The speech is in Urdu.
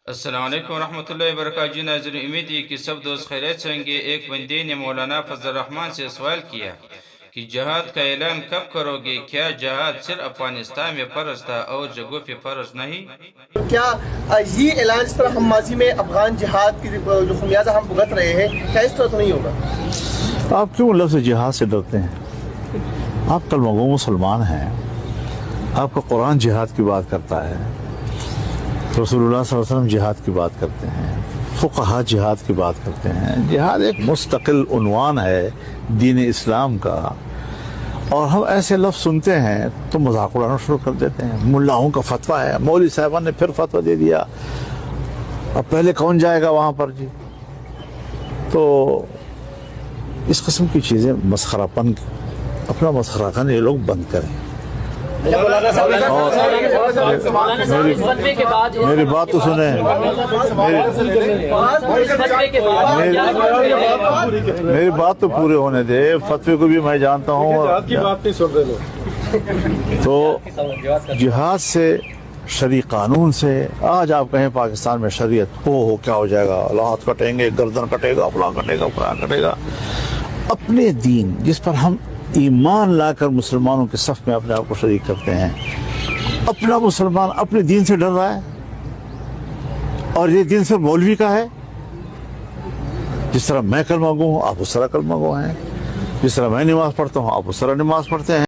السلام علیکم ورحمۃ اللہ وبرکاتہ. جی ناظرین، امید ہے کہ سب دوست خیریت سے ہوں گے. ایک بندے نے مولانا فضل الرحمان سے سوال کیا کہ جہاد کا اعلان کب کرو گے؟ کیا جہاد صرف افغانستان میں فرض تھا اور جگہوں پہ فرض نہیں؟ کیا یہ اعلان اس طرح ہم ماضی میں افغان جہاد کی جو خمیازہ ہم بھگت رہے ہیں، کیا اس طرح تو نہیں ہوگا؟ آپ کیوں لفظ جہاد سے ڈرتے ہیں؟ آپ کلمہ گو مسلمان ہیں. آپ کا قرآن جہاد کی بات کرتا ہے، رسول اللہ صلی اللہ علیہ وسلم جہاد کی بات کرتے ہیں، فقہا جہاد کی بات کرتے ہیں. جہاد ایک مستقل عنوان ہے دین اسلام کا، اور ہم ایسے لفظ سنتے ہیں تو مذاق اڑانا شروع کر دیتے ہیں. ملاؤں کا فتویٰ ہے، مولوی صاحبان نے پھر فتویٰ دے دیا، اب پہلے کون جائے گا وہاں پر؟ جی تو اس قسم کی چیزیں مسخرہ پن، اپنا مسخرہ کن یہ لوگ بند کریں. میری بات تو سنیں، میری بات تو پورے ہونے دے. فتوے کو بھی میں جانتا ہوں. تو جہاد سے، شرعی قانون سے، آج آپ کہیں پاکستان میں شریعت ہو کیا ہو جائے گا؟ ہاتھ کٹیں گے، گردن کٹے گا، فلاں کٹے گا، فلاں کٹے گا. اپنے دین جس پر ہم ایمان لا کر مسلمانوں کے صف میں اپنے آپ کو شریک کرتے ہیں، اپنا مسلمان اپنے دین سے ڈر رہا ہے، اور یہ دین صرف مولوی کا ہے. جس طرح میں کلمہ گو ہوں آپ اس طرح کلمہ گو ہیں، جس طرح میں نماز پڑھتا ہوں آپ اس طرح نماز پڑھتے ہیں.